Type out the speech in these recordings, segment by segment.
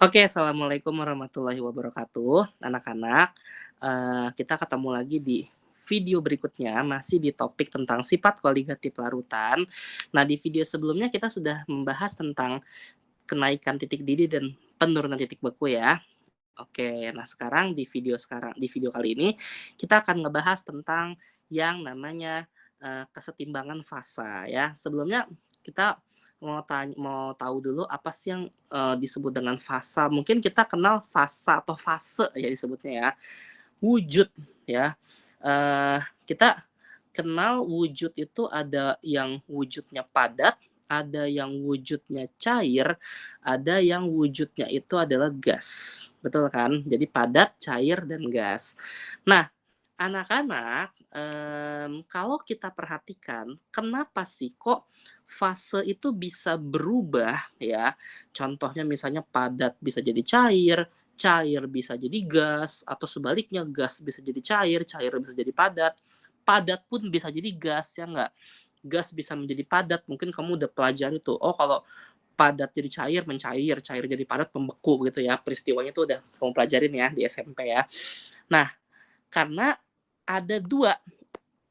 Oke, assalamualaikum warahmatullahi wabarakatuh, anak-anak. Kita ketemu lagi di video berikutnya, masih di topik tentang sifat koligatif larutan. Nah, di video sebelumnya kita sudah membahas tentang kenaikan titik didih dan penurunan titik beku ya. Oke, nah di video kali ini kita akan ngebahas tentang yang namanya kesetimbangan fasa ya. Sebelumnya kita mau tahu dulu apa sih yang disebut dengan fasa. Mungkin kita kenal fasa atau fase ya disebutnya ya. Wujud ya. Kita kenal wujud itu ada yang wujudnya padat, ada yang wujudnya cair, ada yang wujudnya itu adalah gas. Betul kan? Jadi padat, cair, dan gas. Nah, anak-anak, kalau kita perhatikan, kenapa sih kok fase itu bisa berubah ya? Contohnya misalnya padat bisa jadi cair, cair bisa jadi gas, atau sebaliknya gas bisa jadi cair, cair bisa jadi padat, padat pun bisa jadi gas, ya nggak? Gas bisa menjadi padat, mungkin kamu udah pelajari tuh, oh kalau padat jadi cair, mencair, cair jadi padat, membeku gitu ya. Peristiwanya tuh udah kamu pelajarin ya di SMP ya. Nah, karena ada 2,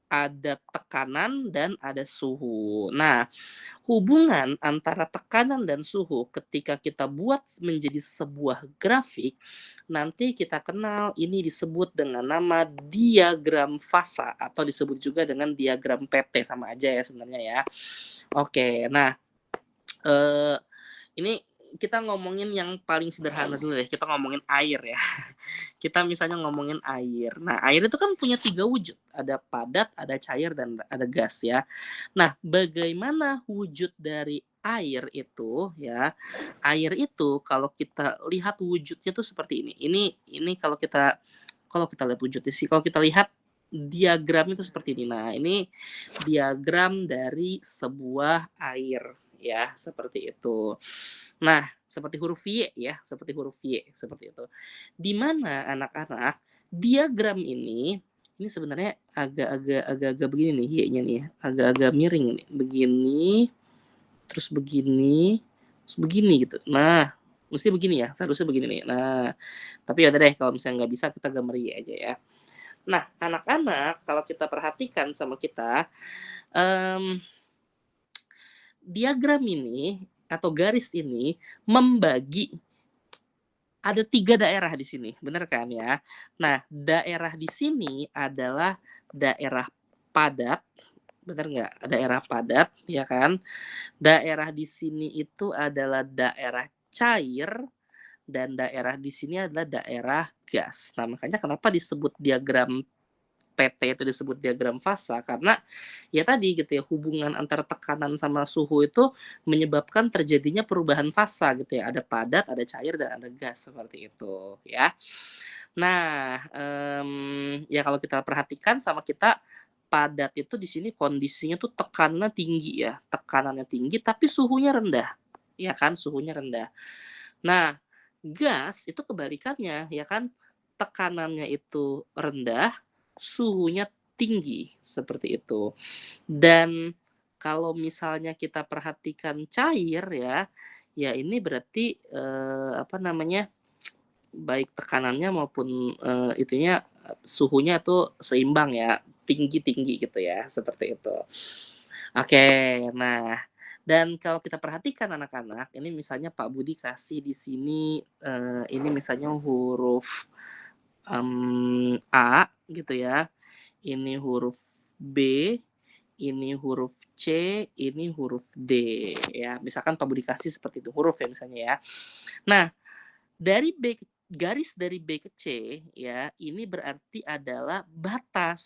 ada tekanan dan ada suhu. Nah, hubungan antara tekanan dan suhu ketika kita buat menjadi sebuah grafik, nanti kita kenal ini disebut dengan nama diagram fasa atau disebut juga dengan diagram PT, sama aja ya sebenarnya ya. Oke, nah, eee, ini kita ngomongin yang paling sederhana dulu deh, kita ngomongin air ya. Kita misalnya ngomongin air. Nah, air itu kan punya 3 wujud, ada padat, ada cair, dan ada gas ya. Nah, bagaimana wujud dari air itu ya, air itu kalau kita lihat wujudnya tuh seperti ini. Ini kalau kita lihat wujudnya sih, kalau kita lihat diagram itu seperti ini. Nah, ini diagram dari sebuah air ya, seperti itu. Nah, seperti huruf Y ya, seperti huruf Y, seperti itu. Di mana anak-anak, diagram ini sebenarnya agak-agak begini nih Y-nya nih, agak-agak miring nih, begini, terus begini gitu. Nah, mesti begini ya, seharusnya begini nih. Nah, tapi ya udah deh kalau misalnya nggak bisa kita gambar Y aja ya. Nah, anak-anak kalau kita perhatikan sama kita, mmm, diagram ini atau garis ini membagi ada 3 daerah di sini, bener kan ya? Nah, daerah di sini adalah daerah padat, bener nggak? Daerah padat, ya kan? Daerah di sini itu adalah daerah cair, dan daerah di sini adalah daerah gas. Nah, makanya kenapa disebut diagram PT itu disebut diagram fasa, karena ya tadi gitu ya, hubungan antara tekanan sama suhu itu menyebabkan terjadinya perubahan fasa gitu ya, ada padat, ada cair, dan ada gas, seperti itu ya. Nah, ya kalau kita perhatikan sama kita, padat itu di sini kondisinya tuh tekanannya tinggi ya, tekanannya tinggi tapi suhunya rendah, ya kan, suhunya rendah. Nah, gas itu kebalikannya, ya kan, tekanannya itu rendah, suhunya tinggi, seperti itu. Dan kalau misalnya kita perhatikan cair ya, ya ini berarti, apa namanya, baik tekanannya maupun, itunya, suhunya tuh seimbang ya, tinggi-tinggi gitu ya, seperti itu. Oke, nah, dan kalau kita perhatikan anak-anak, ini misalnya Pak Budi kasih di sini, ini misalnya huruf, A gitu ya, ini huruf B, ini huruf C, ini huruf D ya. Misalkan Pak Budi kasih seperti itu, huruf ya misalnya ya. Nah, garis dari B ke C ya, ini berarti adalah batas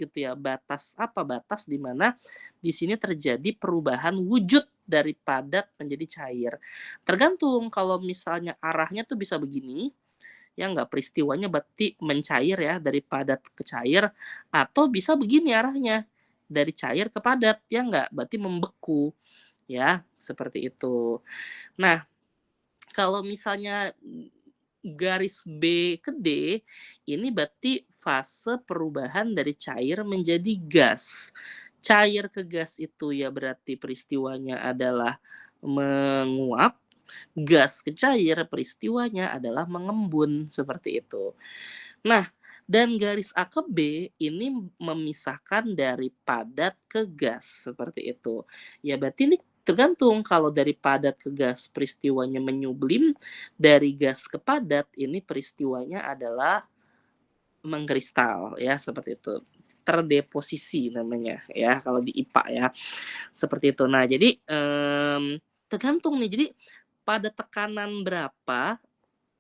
gitu ya. Batas apa? Batas di mana di sini terjadi perubahan wujud dari padat menjadi cair. Tergantung kalau misalnya arahnya tuh bisa begini, ya nggak, peristiwanya berarti mencair ya, dari padat ke cair, atau bisa begini arahnya, dari cair ke padat, ya nggak, berarti membeku, ya, seperti itu. Nah, kalau misalnya garis B ke D, ini berarti fase perubahan dari cair menjadi gas. Cair ke gas itu ya berarti peristiwanya adalah menguap, gas ke cair, peristiwanya adalah mengembun, seperti itu. Nah, dan garis A ke B ini memisahkan dari padat ke gas, seperti itu. Ya berarti ini tergantung, kalau dari padat ke gas peristiwanya menyublim, dari gas ke padat ini peristiwanya adalah mengkristal, ya seperti itu. Terdeposisi namanya ya kalau di IPA ya, seperti itu. Nah jadi, tergantung nih, jadi pada tekanan berapa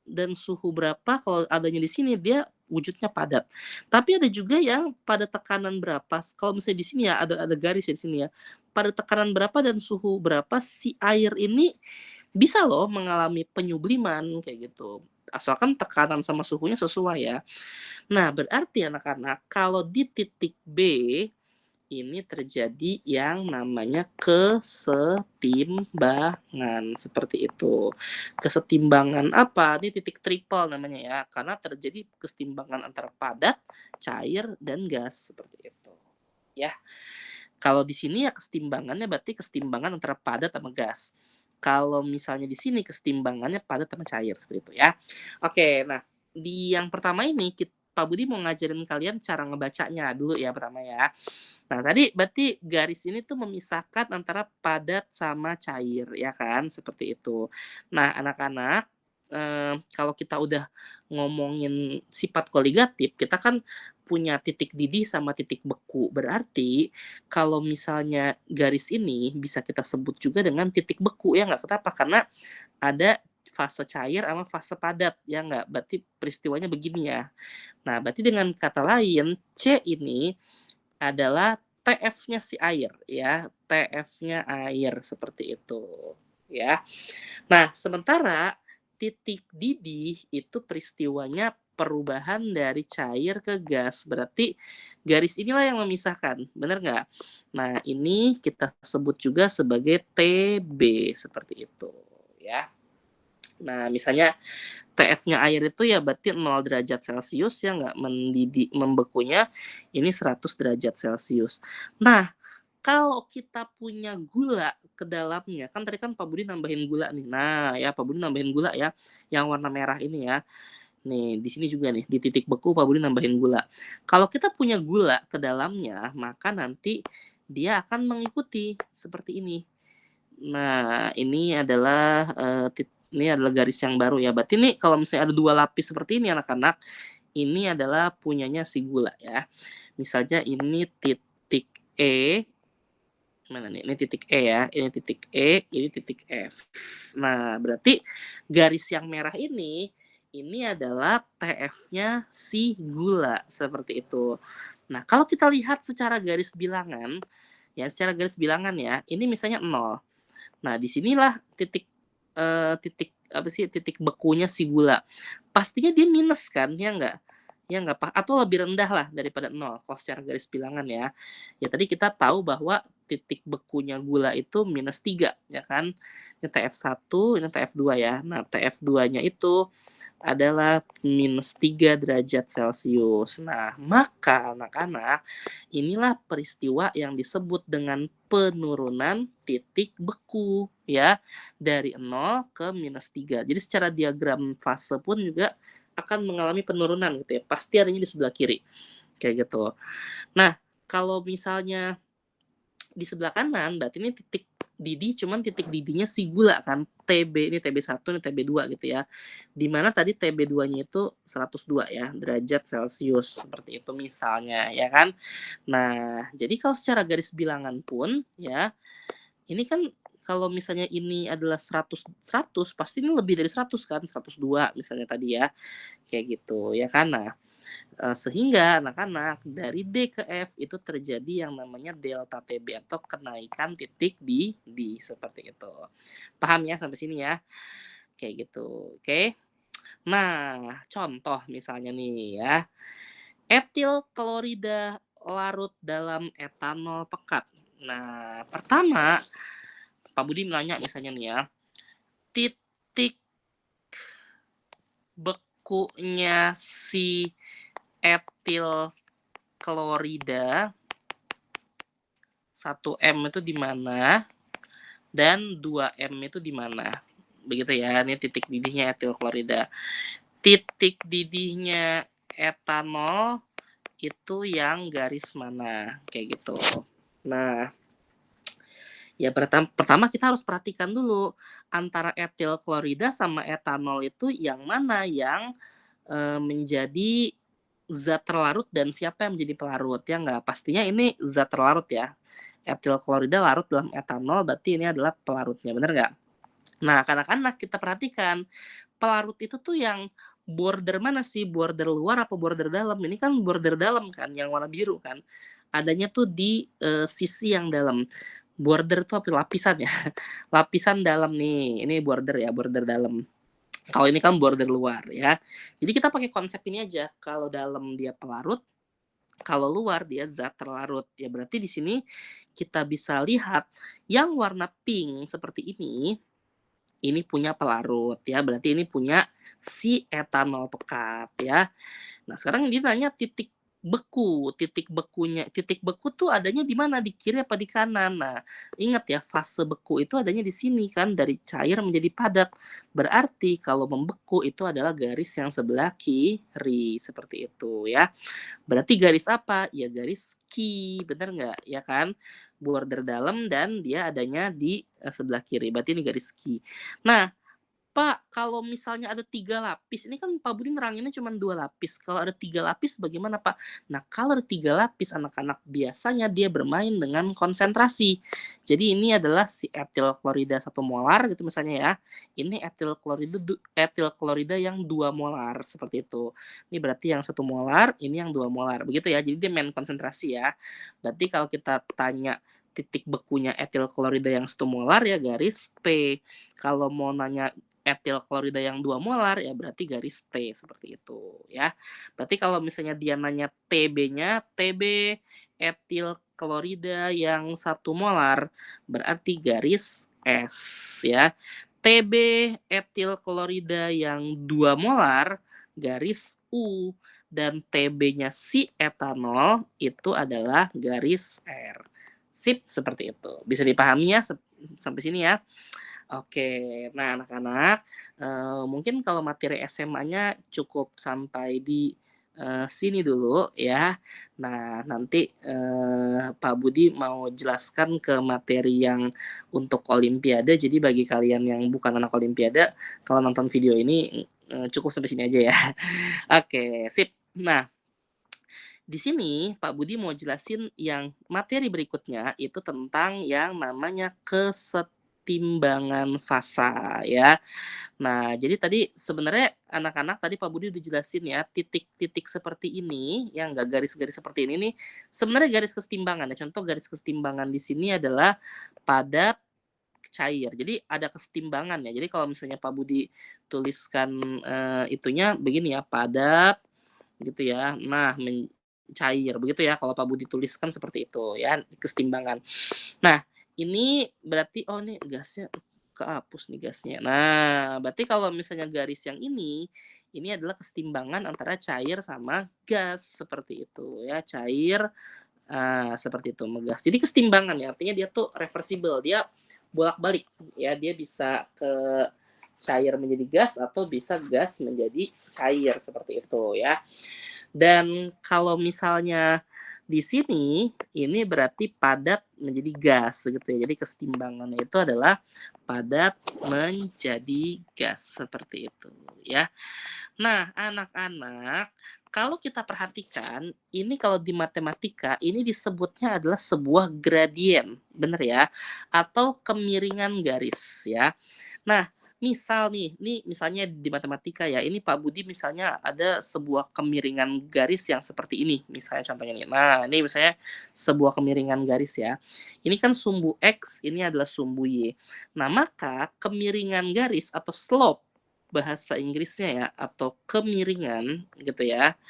dan suhu berapa kalau adanya di sini dia wujudnya padat. Tapi ada juga yang pada tekanan berapa, kalau misalnya di sini ya ada garis ya di sini ya, pada tekanan berapa dan suhu berapa si air ini bisa loh mengalami penyubliman kayak gitu. Asalkan tekanan sama suhunya sesuai ya. Nah, berarti anak-anak kalau di titik B ini terjadi yang namanya kesetimbangan, seperti itu. Kesetimbangan apa? Ini titik triple namanya ya, karena terjadi kesetimbangan antara padat, cair, dan gas, seperti itu. Ya, kalau di sini ya kesetimbangannya berarti kesetimbangan antara padat sama gas. Kalau misalnya di sini kesetimbangannya padat sama cair, seperti itu ya. Oke, nah di yang pertama ini Pak Budi mau ngajarin kalian cara ngebacanya dulu ya pertama ya. Nah, tadi berarti garis ini tuh memisahkan antara padat sama cair, ya kan? Seperti itu. Nah, anak-anak, kalau kita udah ngomongin sifat koligatif, kita kan punya titik didih sama titik beku. Berarti kalau misalnya garis ini bisa kita sebut juga dengan titik beku, ya nggak? Kenapa? Karena ada fase cair sama fase padat, ya nggak? Berarti peristiwanya begini ya. Nah, berarti dengan kata lain, C ini adalah TF-nya si air ya, TF-nya air seperti itu ya. Nah, sementara titik didih itu peristiwanya perubahan dari cair ke gas. Berarti garis inilah yang memisahkan, benar nggak? Nah, ini kita sebut juga sebagai TB seperti itu ya. Nah, misalnya TF-nya air itu ya berarti 0 derajat Celcius ya nggak, membekunya ini 100 derajat Celcius. Nah, kalau kita punya gula ke dalamnya, kan tadi kan Pak Budi nambahin gula nih. Nah, ya Pak Budi nambahin gula ya, yang warna merah ini ya. Nih, di sini juga nih, di titik beku Pak Budi nambahin gula. Kalau kita punya gula ke dalamnya, maka nanti dia akan mengikuti seperti ini. Nah, ini adalah, ini adalah garis yang baru ya. Berarti nih kalau misalnya ada 2 lapis seperti ini anak-anak, ini adalah punyanya si gula ya. Misalnya ini titik E, mana nih? Ini titik E ya, ini titik E, ini titik F. Nah, berarti garis yang merah ini adalah TF-nya si gula, seperti itu. Nah, kalau kita lihat secara garis bilangan, ya secara garis bilangan ya, ini misalnya 0. Nah, disinilah titik, titik apa sih, titik bekunya si gula. Pastinya dia minus kan, ya enggak? Ya enggak, atau lebih rendah lah daripada 0 kalau secara garis bilangan ya. Ya tadi kita tahu bahwa titik bekunya gula itu -3 ya kan. Ini TF1, ini TF2 ya. Nah, TF2-nya itu adalah -3 derajat Celcius. Nah, maka anak-anak, inilah peristiwa yang disebut dengan penurunan titik beku ya, dari 0 ke -3. Jadi secara diagram fase pun juga akan mengalami penurunan gitu ya, pasti adanya di sebelah kiri, kayak gitu. Nah, kalau misalnya di sebelah kanan berarti ini titik didih, cuman titik didihnya si gula kan, TB, ini TB1, ini TB2 gitu ya. Di mana tadi TB2-nya itu 102 ya, derajat Celcius, seperti itu misalnya, ya kan. Nah, jadi kalau secara garis bilangan pun ya, ini kan kalau misalnya ini adalah 100, pasti ini lebih dari 100 kan, 102 misalnya tadi ya, kayak gitu, ya kan. Nah, sehingga anak-anak dari D ke F itu terjadi yang namanya delta TB atau kenaikan titik di seperti itu. Paham ya sampai sini ya? Kayak gitu, oke. Nah, contoh misalnya nih ya, etil klorida larut dalam etanol pekat. Nah, pertama Pak Budi nanya misalnya nih ya, titik bekunya si etil klorida 1M itu di mana dan 2M itu di mana. begitu ya. Ini titik didihnya etil klorida. Titik didihnya etanol itu yang garis mana, kayak gitu. Nah, ya pertama kita harus perhatikan dulu antara etil klorida sama etanol itu yang mana yang menjadi zat terlarut dan siapa yang menjadi pelarut, ya nggak? Pastinya ini zat terlarut ya. Etil klorida larut dalam etanol, berarti ini adalah pelarutnya, bener nggak? Nah, anak-anak kita perhatikan, pelarut itu tuh yang border mana sih? Border luar apa border dalam? Ini kan border dalam kan, yang warna biru kan. Adanya tuh di sisi yang dalam. Border tuh apa? Lapisan ya. Lapisan dalam nih. Ini border ya, border dalam. Kalau ini kan border luar ya. Jadi kita pakai konsep ini aja. Kalau dalam dia pelarut, kalau luar dia zat terlarut. Ya berarti di sini kita bisa lihat yang warna pink seperti ini punya pelarut ya. Berarti ini punya si etanol pekat ya. Nah, sekarang dia nanya titik beku. Titik beku tuh adanya di mana? Di kiri apa di kanan? Nah, ingat ya, fase beku itu adanya di sini kan, dari cair menjadi padat. Berarti kalau membeku itu adalah garis yang sebelah kiri, seperti itu ya. Berarti garis apa? Ya garis Q, bener nggak? Ya kan? Border dalam dan dia adanya di sebelah kiri. Berarti ini garis Q. Nah, Pak, kalau misalnya ada 3 lapis, ini kan Pak Budi neranginnya cuma 2 lapis. Kalau ada 3 lapis bagaimana, Pak? Nah, kalau ada 3 lapis, anak-anak biasanya dia bermain dengan konsentrasi. Jadi ini adalah si etil klorida 1 molar gitu misalnya ya. Ini etil klorida yang 2 molar seperti itu. Ini berarti yang 1 molar, ini yang 2 molar. Begitu ya. Jadi dia main konsentrasi ya. Berarti kalau kita tanya titik bekunya etil klorida yang 1 molar ya garis P. Kalau mau nanya etil klorida yang 2 molar ya berarti garis T seperti itu ya. Berarti kalau misalnya dia nanya TB-nya, TB etil klorida yang 1 molar berarti garis S ya. TB etil klorida yang 2 molar garis U dan TB-nya si etanol itu adalah garis R. Sip, seperti itu. Bisa dipahami ya sampai sini ya. Oke, nah anak-anak, mungkin kalau materi SMA-nya cukup sampai di sini dulu ya. Nah, nanti Pak Budi mau jelaskan ke materi yang untuk Olimpiade. Jadi bagi kalian yang bukan anak Olimpiade, kalau nonton video ini cukup sampai sini aja ya. Oke, sip. Nah, di sini Pak Budi mau jelasin yang materi berikutnya itu tentang yang namanya kesetimbangan fasa ya. Nah, jadi tadi sebenarnya anak-anak tadi Pak Budi udah jelasin ya, titik-titik seperti ini yang enggak garis-garis seperti ini nih sebenarnya garis kesetimbangan ya. Contoh garis kesetimbangan di sini adalah padat, cair. Jadi ada kesetimbangan ya. Jadi kalau misalnya Pak Budi tuliskan itunya begini ya, padat gitu ya. Nah, cair begitu ya kalau Pak Budi tuliskan seperti itu ya, kesetimbangan. Nah, ini berarti oh ini gasnya kehapus nih gasnya. Nah, berarti kalau misalnya garis yang ini adalah kesetimbangan antara cair sama gas seperti itu ya, cair seperti itu sama gas. Jadi kesetimbangan ya, artinya dia tuh reversible, dia bolak-balik ya, dia bisa ke cair menjadi gas atau bisa gas menjadi cair seperti itu ya. Dan kalau misalnya di sini, ini berarti padat menjadi gas gitu ya. Jadi kesetimbangannya itu adalah padat menjadi gas seperti itu ya. Nah, anak-anak, kalau kita perhatikan, ini kalau di matematika ini disebutnya adalah sebuah gradien, bener ya? Atau kemiringan garis ya. Nah, misal nih misalnya di matematika ya, ini Pak Budi misalnya ada sebuah kemiringan garis yang seperti ini, misalnya contohnya nih. Nah, ini misalnya sebuah kemiringan garis ya. Ini kan sumbu X, ini adalah sumbu Y. Nah, maka kemiringan garis atau slope bahasa Inggrisnya ya, atau kemiringan gitu ya,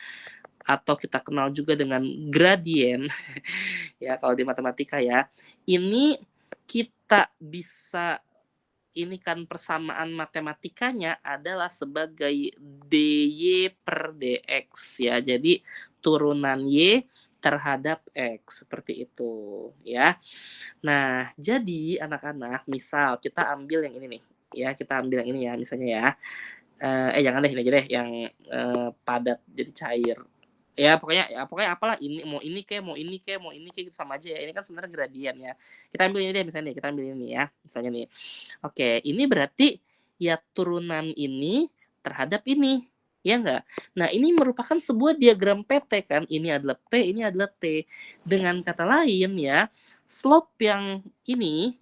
atau kita kenal juga dengan gradien ya kalau di matematika ya. Ini kita bisa ini kan persamaan matematikanya adalah sebagai dy per dx ya. Jadi turunan y terhadap x seperti itu ya. Nah, jadi anak-anak misal kita ambil yang ini nih. ya, kita ambil yang ini ya, misalnya ya. Jangan deh, ini aja deh yang, padat jadi cair. Ya pokoknya apalah ini, mau ini kek mau ini kek mau ini kek, sama aja ya, ini kan sebenarnya gradien ya. Kita ambil ini deh misalnya nih, kita ambil ini ya, misalnya nih. Oke, ini berarti ya turunan ini terhadap ini, ya enggak? Nah, ini merupakan sebuah diagram PT kan, ini adalah P, ini adalah T. Dengan kata lain ya, slope yang ini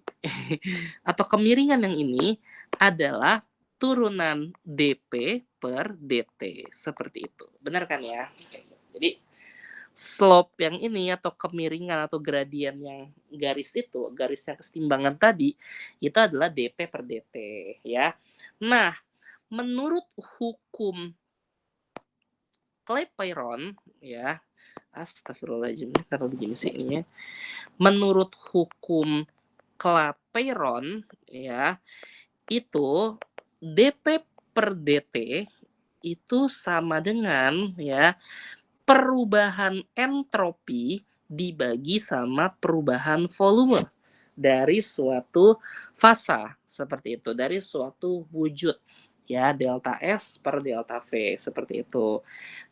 atau kemiringan yang ini adalah turunan dP per dt, seperti itu. Benar kan ya? Oke. Jadi slope yang ini atau kemiringan atau gradien yang garis yang kesetimbangan tadi, itu adalah dP per dt ya. Nah, menurut hukum Clapeyron ya, astagfirullahaladzim, kenapa begini sih ini ya? Menurut hukum Clapeyron ya, itu dP per dt itu sama dengan ya perubahan entropi dibagi sama perubahan volume dari suatu fasa, seperti itu, dari suatu wujud ya, delta S per delta V, seperti itu.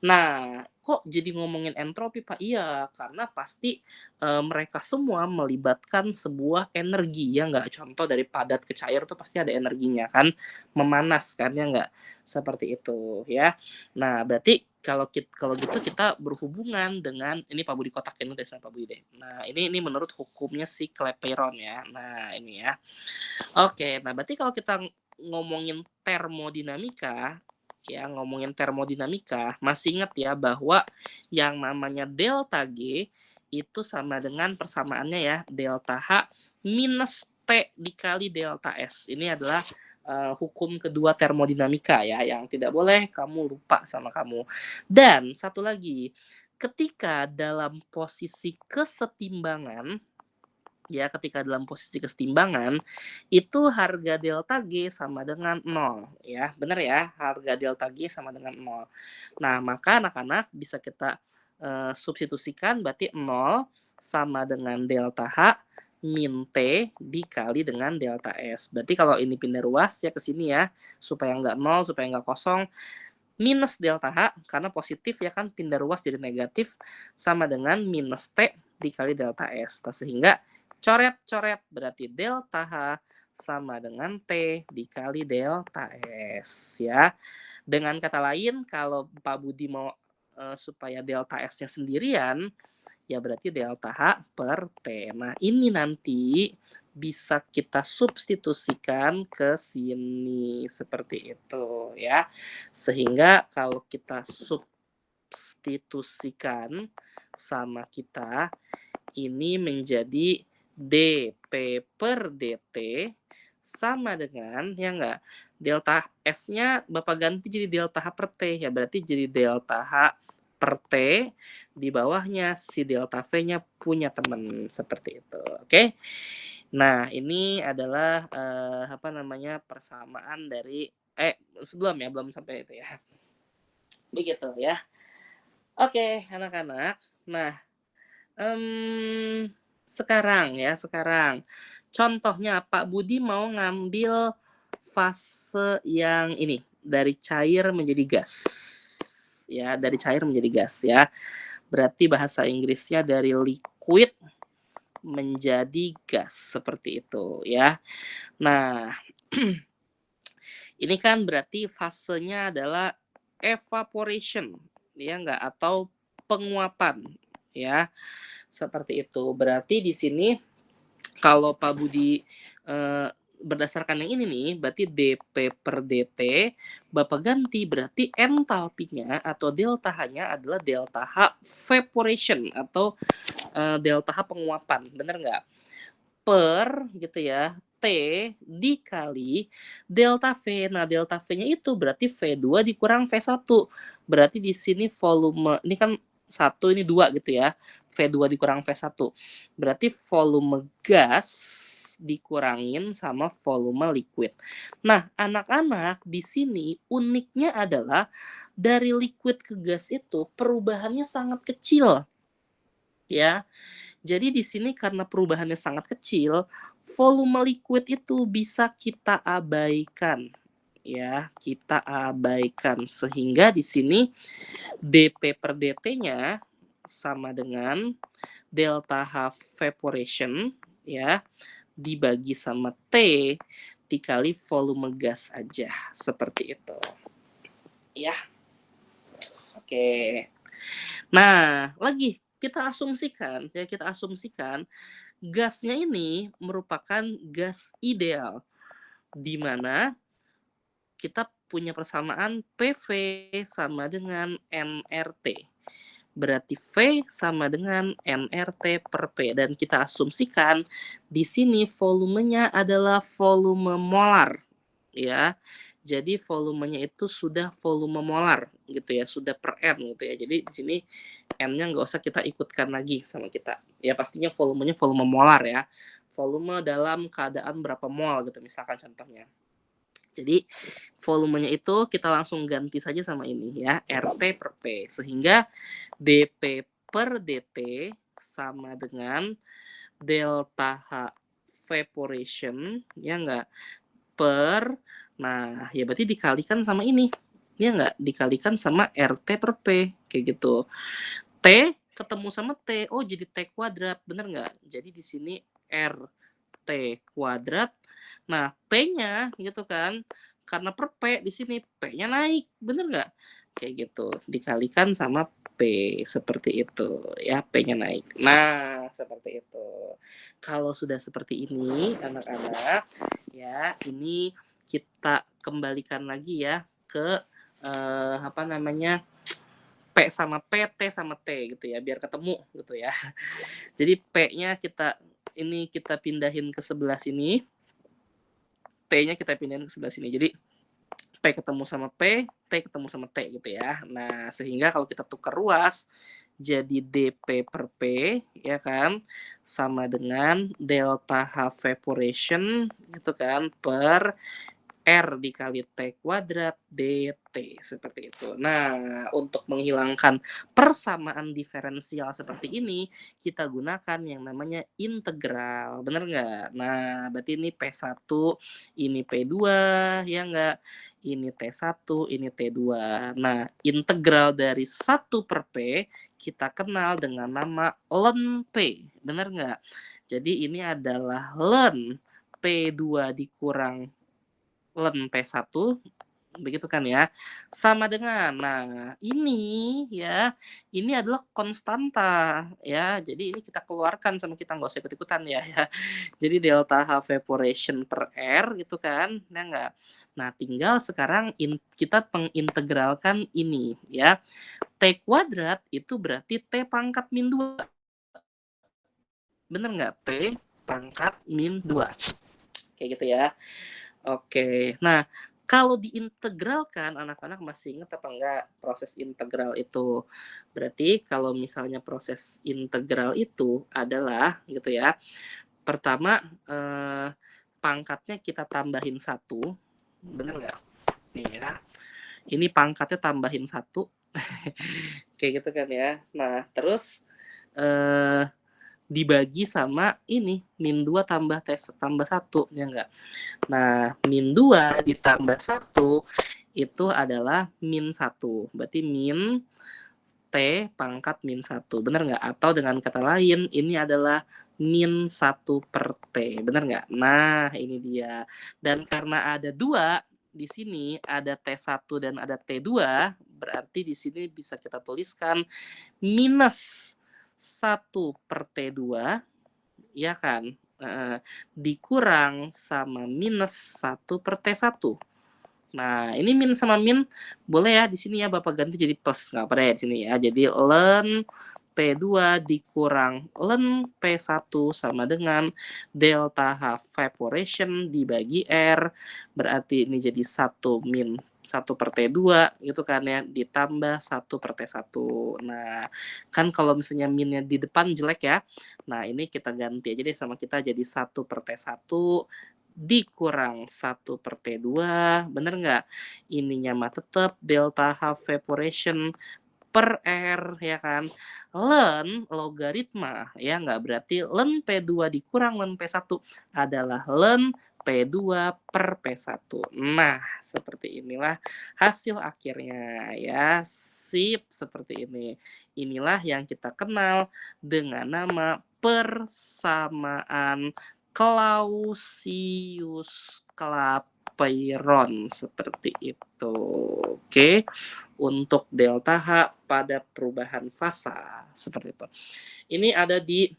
Nah, kok jadi ngomongin entropi, Pak? Iya, karena pasti mereka semua melibatkan sebuah energi, ya nggak? Contoh dari padat ke cair tuh pasti ada energinya kan, memanas kan, ya nggak? Seperti itu ya. Nah, berarti kalau gitu kita berhubungan dengan ini, Pak Budi kotakin deh sama Pak Budi deh. Nah, ini menurut hukumnya si Clapeyron ya. Nah, ini ya. Oke, nah berarti kalau kita ngomongin termodinamika, ya ngomongin termodinamika, masih ingat ya bahwa yang namanya delta G itu sama dengan persamaannya ya, delta H minus T dikali delta S. Ini adalah hukum kedua termodinamika ya, yang tidak boleh kamu lupa sama kamu. Dan satu lagi, ketika dalam posisi kesetimbangan, ya ketika dalam posisi kesetimbangan itu harga delta G sama dengan 0 ya. Benar ya, harga delta G sama dengan 0. Nah, maka anak-anak bisa kita substitusikan, berarti 0 sama dengan delta H min T dikali dengan delta S. Berarti kalau ini pindah ruas ya ke sini ya, supaya nggak 0, supaya nggak kosong, minus delta H karena positif ya kan, pindah ruas jadi negatif, sama dengan minus T dikali delta S. Nah, sehingga coret-coret berarti delta H sama dengan T dikali delta S ya. Dengan kata lain, kalau Pak Budi mau supaya delta S-nya sendirian, ya berarti delta H per T. Nah, ini nanti bisa kita substitusikan ke sini seperti itu ya. Sehingga kalau kita substitusikan sama kita, ini menjadi dP per dt sama dengan, ya enggak, delta S-nya Bapak ganti jadi delta H per T, ya berarti jadi delta H per T, di bawahnya si delta V-nya punya teman, seperti itu. Oke. Nah, ini adalah apa namanya, persamaan dari sebelum ya, belum sampai itu ya. Begitu ya. Oke, anak-anak. Nah, sekarang contohnya Pak Budi mau ngambil fase yang ini, dari cair menjadi gas. Ya, dari cair menjadi gas ya. Berarti bahasa Inggrisnya dari liquid menjadi gas, seperti itu ya. Nah, ini kan berarti fasenya adalah evaporation, ya enggak, atau penguapan ya. Seperti itu. Berarti di sini kalau Pak Budi berdasarkan yang ini nih, berarti dP per dt Bapak ganti, berarti entalpinya atau delta H-nya adalah delta H evaporation atau delta H penguapan, bener nggak? Per gitu ya, T dikali delta V. Nah, delta V-nya itu berarti V2 dikurang V1. Berarti di sini volume, ini kan 1, ini 2 gitu ya. V2 dikurang V1. Berarti volume gas dikurangin sama volume liquid. Nah, anak-anak di sini uniknya adalah dari liquid ke gas itu perubahannya sangat kecil. Ya. Jadi di sini karena perubahannya sangat kecil, volume liquid itu bisa kita abaikan, ya, kita abaikan. Sehingga di sini dP per dt-nya sama dengan delta H evaporation, ya, dibagi sama T dikali volume gas aja, seperti itu. Ya, oke. Nah, lagi kita asumsikan, ya kita asumsikan gasnya ini merupakan gas ideal, di mana kita punya persamaan PV sama dengan nRT. Berarti V sama dengan nRT per P. Dan kita asumsikan di sini volumenya adalah volume molar. Ya, jadi volumenya itu sudah volume molar gitu ya, sudah per N gitu ya. Jadi di sini N-nya nggak usah kita ikutkan lagi sama kita. Ya pastinya volumenya volume molar ya. Volume dalam keadaan berapa mol gitu misalkan contohnya. Jadi volumenya itu kita langsung ganti saja sama ini ya, RT per P. Sehingga dP per dt sama dengan delta H evaporation, ya enggak, per, nah ya berarti dikalikan sama ini, ya enggak, dikalikan sama RT per P, kayak gitu. T ketemu sama T, oh jadi T kuadrat, bener nggak? Jadi di sini RT kuadrat. Nah, P-nya gitu kan, karena per P di sini P-nya naik, bener nggak? Kayak gitu, dikalikan sama P, seperti itu ya, P-nya naik. Nah, seperti itu. Kalau sudah seperti ini, anak-anak, ya ini kita kembalikan lagi ya ke apa namanya, P sama P, T sama T gitu ya, biar ketemu gitu ya. Jadi P-nya kita pindahin ke sebelah sini, T-nya kita pindahin ke sebelah sini. Jadi P ketemu sama P, T ketemu sama T gitu ya. Nah, sehingga kalau kita tukar ruas jadi dP per P ya kan sama dengan delta H evaporation gitu kan per R dikali T kuadrat DT, seperti itu. Nah, untuk menghilangkan persamaan diferensial seperti ini, kita gunakan yang namanya integral, bener nggak? Nah, berarti ini P1, ini P2, ya nggak? Ini T1, ini T2. Nah, integral dari 1 per P, kita kenal dengan nama ln P, bener nggak? Jadi ini adalah ln P2 dikurang ln P1 begitu kan ya, sama dengan, nah ini ya, ini adalah konstanta ya, jadi ini kita keluarkan sama kita, nggak usah ikut-ikutan ya, ya. Jadi delta H evaporation per R gitu kan, ya nggak? Nah tinggal sekarang kita mengintegralkan ini ya, T kuadrat itu berarti T pangkat min 2, bener nggak? T pangkat min 2, kayak gitu ya. Oke, nah kalau diintegralkan, anak-anak masih ingat apa enggak proses integral itu? Berarti kalau misalnya proses integral itu adalah gitu ya, pertama pangkatnya kita tambahin 1, bener nggak? Nih ya, ini pangkatnya tambahin 1, kayak gitu kan ya. Nah terus eh, dibagi sama ini, min 2 tambah tambah 1, ya enggak? Nah, min 2 ditambah 1 itu adalah min 1. Berarti min T pangkat min 1. Benar nggak? Atau dengan kata lain, ini adalah min 1 per T. Benar nggak? Nah, ini dia. Dan karena ada 2 di sini, ada T1 dan ada T2, berarti di sini bisa kita tuliskan minus 1 per T2, ya kan? Dikurang sama minus 1 per T1. Nah, ini min sama min boleh ya di sini ya Bapak ganti jadi plus, nggak apa ya di sini ya. Jadi ln P2 dikurang ln P1 sama dengan delta H evaporation dibagi R, berarti ini jadi 1 min 1 per T2 gitu kan ya, ditambah 1 per T1. Nah, kan kalau misalnya minnya di depan jelek ya, nah ini kita ganti aja deh sama kita jadi 1 per T1 dikurang 1 per T2, bener nggak? Ininya mah tetap delta H evaporation per R, ya kan. Ln logaritma, ya nggak berarti ln P2 dikurang ln P1 adalah ln P2 per P1. Nah, seperti inilah hasil akhirnya ya. Sip, seperti ini. Inilah yang kita kenal dengan nama persamaan Clausius-Clapeyron seperti itu. Oke, untuk delta H pada perubahan fasa seperti itu. Ini ada di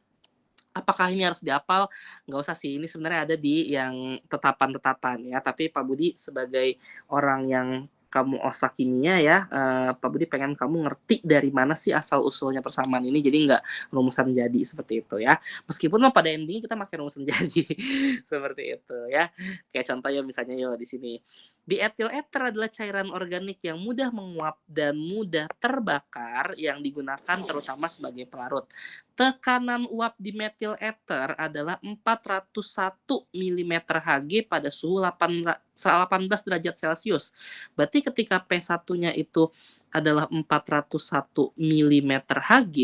apakah ini harus dihafal? Nggak usah sih, ini sebenarnya ada di yang tetapan-tetapan ya, tapi Pak Budi sebagai orang yang kamu osak kimia ya, Pak Budi pengen kamu ngerti dari mana sih asal-usulnya persamaan ini, jadi nggak rumusan jadi seperti itu ya. Meskipun mah pada endingnya kita pakai rumusan jadi, seperti itu ya. Kayak contohnya misalnya yo di sini. Diethil ether adalah cairan organik yang mudah menguap dan mudah terbakar yang digunakan terutama sebagai pelarut. Tekanan uap di metil ether adalah 401 mm Hg pada suhu 18 derajat Celcius. Berarti ketika P1-nya itu adalah 401 mm Hg,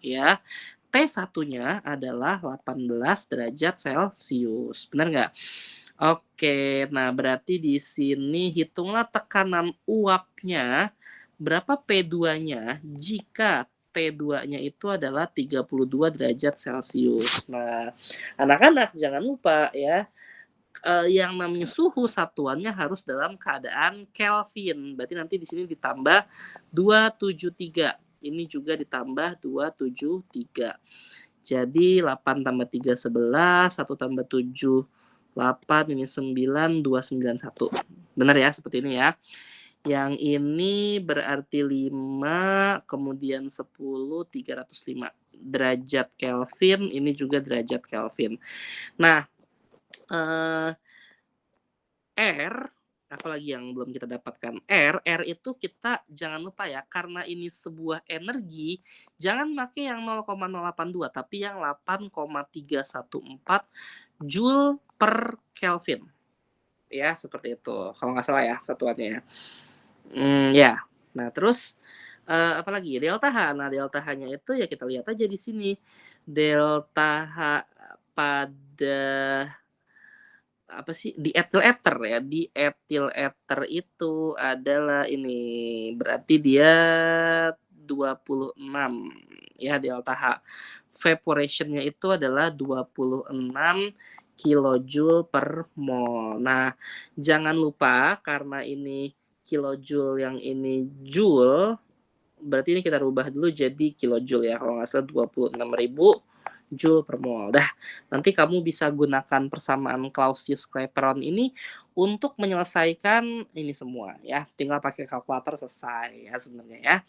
ya, T1-nya adalah 18 derajat Celcius. Benar nggak? Oke, nah berarti di sini hitunglah tekanan uapnya, berapa P2-nya jika T2-nya itu adalah 32 derajat Celcius. Nah, anak-anak jangan lupa ya, yang namanya suhu satuannya harus dalam keadaan Kelvin. Berarti nanti di sini ditambah 273. Ini juga ditambah 273. Jadi 8 tambah 3 11, 1 tambah 7 8, ini 9, 2 9 1. Benar ya, seperti ini ya. Yang ini berarti 5, kemudian 10, 305 derajat Kelvin, ini juga derajat Kelvin. Nah, R, apalagi yang belum kita dapatkan? R itu kita jangan lupa ya, karena ini sebuah energi, jangan pakai yang 0,082, tapi yang 8,314 Joule per Kelvin. Ya, seperti itu. Kalau nggak salah ya, satuannya ya. Ya. Nah, terus apalagi? Delta H. Nah, delta H-nya itu ya kita lihat aja di sini. Delta H pada apa sih? Di etil ether ya. Di etil ether itu adalah ini. Berarti dia 26 ya delta H. Evaporation-nya itu adalah 26 kilojoule per mol. Nah, jangan lupa karena ini kilojoule, yang ini joule, berarti ini kita rubah dulu jadi kilojoule ya. Kalau nggak salah 26.000 joule per mol. Dah, nanti kamu bisa gunakan persamaan Clausius-Clapeyron ini untuk menyelesaikan ini semua ya. Tinggal pakai kalkulator selesai ya sebenarnya ya.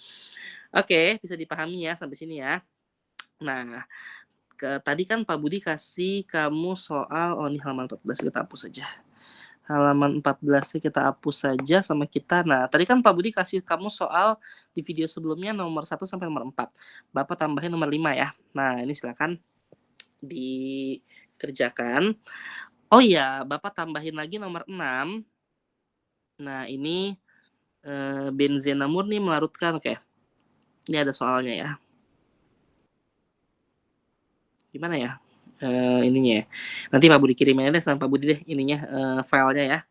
Oke, bisa dipahami ya sampai sini ya. Nah, tadi kan Pak Budi kasih kamu soal, oh ini halaman 14 kita hapus saja. Halaman 14 kita hapus saja sama kita. Nah, tadi kan Pak Budi kasih kamu soal di video sebelumnya nomor 1 sampai nomor 4. Bapak tambahin nomor 5 ya. Nah, ini silakan dikerjakan. Oh iya, Bapak tambahin lagi nomor 6. Nah, ini benzena murni melarutkan. Oke. Ini ada soalnya ya. Gimana ya ininya ya, nanti Pak Budi kirimin aja sama Pak Budi deh ininya filenya ya.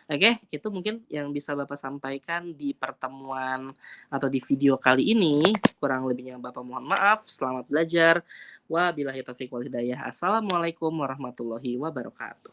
Oke, itu mungkin yang bisa Bapak sampaikan di pertemuan atau di video kali ini. Kurang lebihnya Bapak mohon maaf. Selamat belajar. Wabillahi taufiq wal hidayah. Assalamualaikum warahmatullahi wabarakatuh.